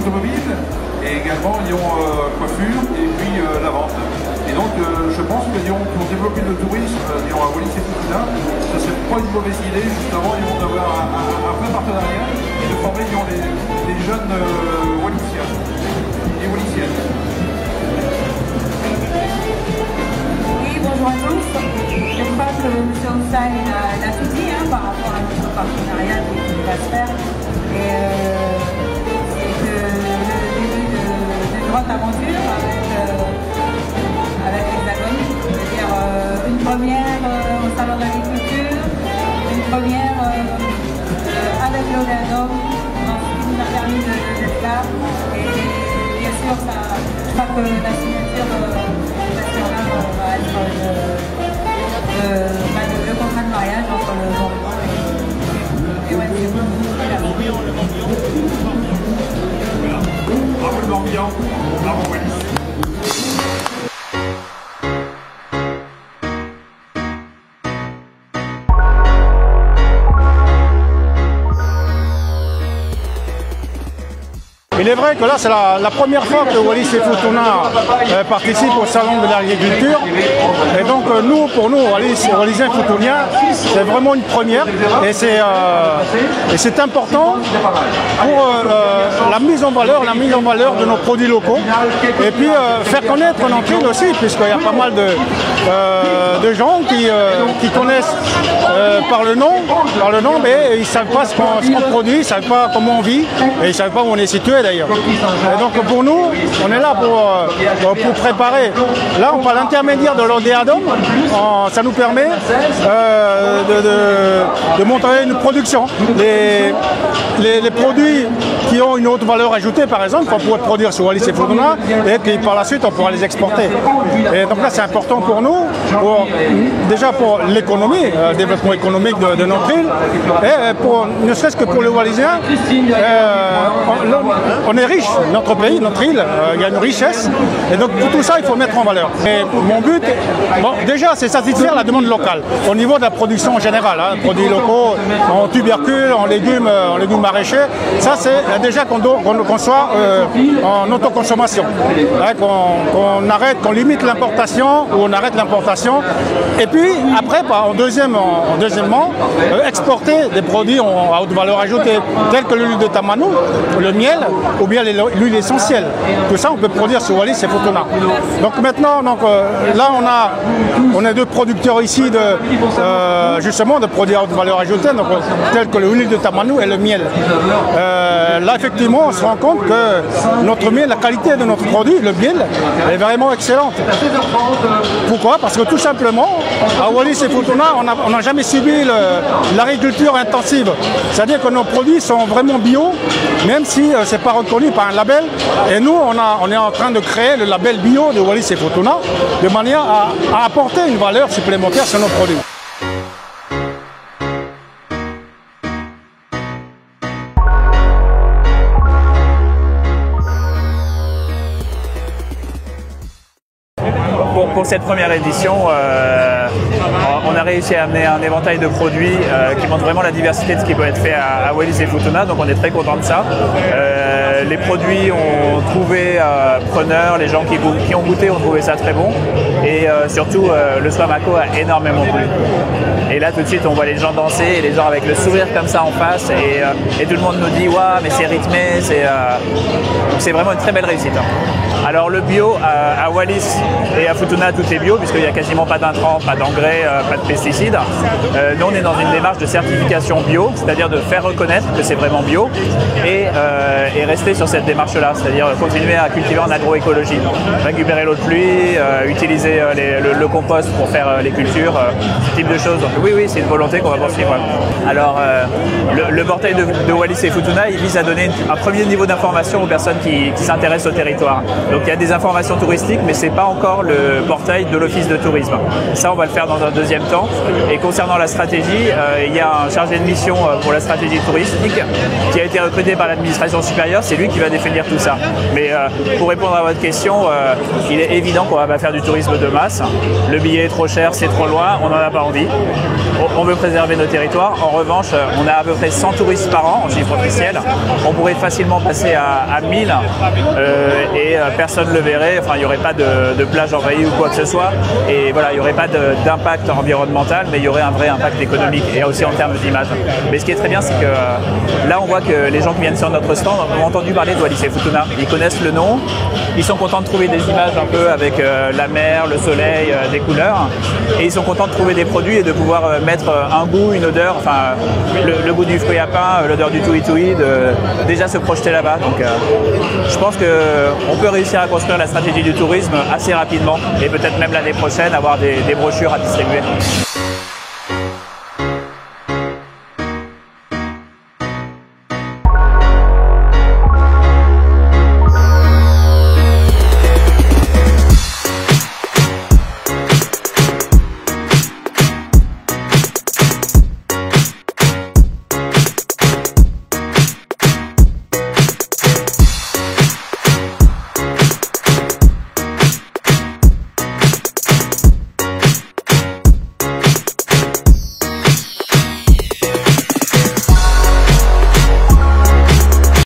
automobile et également Lyon coiffure et puis la vente. Et donc je pense que Lyon, pour développer le tourisme, Lyon à Wallis et Futuna, ce serait pas une mauvaise idée justement Lyon d'avoir un vrai partenariat et de former Lyon les jeunes Wallissiens et Wallissiennes. Oui, bonjour à tous. Je crois que M. Hussein l'a tout dit par rapport à notre partenariat qui va se faire. Et c'est que le début d'une grande aventure avec Hexagone. C'est-à-dire une première au Salon de l'Agriculture, une première avec l'Oderdome, qui nous a permis d'être là. Et bien sûr, je crois que la signature va être le contrat de mariage entre le Morvan et Wallis. Bravo le Morbihan, bravo Wallis. Il est vrai que là, c'est la première fois que Wallis et Futuna participe au Salon de l'Agriculture. Et donc, pour nous, Wallisiens et Futuniens, c'est vraiment une première. Et c'est important pour la mise en valeur de nos produits locaux. Et puis, faire connaître notre île aussi, puisqu'il y a pas mal de gens qui connaissent par le nom, mais ils ne savent pas ce qu'on produit, ils ne savent pas comment on vit, et ils ne savent pas où on est situé d'ailleurs. Et donc pour nous, on est là pour préparer. Là, par l'intermédiaire de l'Oderdome, ça nous permet de montrer une production. Les produits qui ont une haute valeur ajoutée, par exemple, qu'on pourrait produire sur Wallis et Futuna, et puis par la suite, on pourra les exporter. Et donc là, c'est important pour nous, déjà pour l'économie, le développement économique de notre île, et ne serait-ce que pour les Wallisiens, on est riche, notre pays, notre île, il y a une richesse, et donc tout ça, il faut mettre en valeur. Et mon but, déjà, c'est satisfaire la demande locale, au niveau de la production générale, produits locaux, en tubercules, en légumes maraîchers, ça c'est déjà qu'on soit en autoconsommation, qu'on limite l'importation, ou on arrête l'importation, et puis après, deuxièmement, exporter des produits à haute valeur ajoutée, tels que l'huile de tamanou, le miel, ou bien l'huile essentielle. Tout ça, on peut produire sur Wallis et Futuna. Donc maintenant, là, on a deux producteurs ici justement de produits à haute valeur ajoutée, tels que l'huile de tamanou et le miel. Là, effectivement, on se rend compte que notre miel, la qualité de notre produit, le miel, est vraiment excellente. Pourquoi? Parce que tout simplement, à Wallis et Futuna, on n'a jamais subi l'agriculture intensive. C'est-à-dire que nos produits sont vraiment bio, même si ce n'est pas reconnu par un label. Et nous, on est en train de créer le label bio de Wallis et Futuna, de manière à apporter une valeur supplémentaire sur nos produits. Pour cette première édition, on a réussi à amener un éventail de produits qui montre vraiment la diversité de ce qui peut être fait à Wallis et Futuna, donc on est très content de ça. Les produits ont trouvé preneurs, les gens qui ont goûté ont trouvé ça très bon, et surtout le Swamako a énormément plu. Et là tout de suite on voit les gens danser, et les gens avec le sourire comme ça en face, et tout le monde nous dit waouh, mais c'est rythmé, c'est vraiment une très belle réussite. Alors le bio à Wallis et à Futuna, tout est bio puisqu'il n'y a quasiment pas d'intrants, pas d'engrais, pas de pesticides. Nous on est dans une démarche de certification bio, c'est-à-dire de faire reconnaître que c'est vraiment bio, et rester sur cette démarche-là, c'est-à-dire continuer à cultiver en agroécologie, récupérer l'eau de pluie, utiliser le compost pour faire les cultures, ce type de choses. Donc oui, c'est une volonté qu'on va poursuivre. Alors le portail de Wallis et Futuna, il vise à donner un premier niveau d'information aux personnes qui s'intéressent au territoire. Donc il y a des informations touristiques, mais c'est pas encore le portail de l'office de tourisme. Ça, on va le faire dans un deuxième temps. Et concernant la stratégie, il y a un chargé de mission pour la stratégie touristique qui a été recruté par l'administration supérieure. C'est lui qui va définir tout ça. Mais pour répondre à votre question, il est évident qu'on va pas faire du tourisme de masse. Le billet est trop cher, c'est trop loin, on n'en a pas envie. On veut préserver nos territoires. En revanche, on a à peu près 100 touristes par an en chiffre officiel. On pourrait facilement passer à 1000 et personne ne le verrait. Enfin, il n'y aurait pas de plage envahie ou quoi que ce soit. Et voilà, il n'y aurait pas d'impact environnemental, mais il y aurait un vrai impact économique et aussi en termes d'image. Mais ce qui est très bien, c'est que là, on voit que les gens qui viennent sur notre stand ont entendu parler de Wallis et Futuna. Ils connaissent le nom. Ils sont contents de trouver des images un peu avec la mer, le soleil, des couleurs. Et ils sont contents de trouver des produits et de pouvoir mettre un goût, une odeur, enfin le goût du fruit à pain, l'odeur du toui-toui, déjà se projeter là-bas. Donc je pense qu'on peut réussir à construire la stratégie du tourisme assez rapidement et peut-être même l'année prochaine avoir des brochures à distribuer.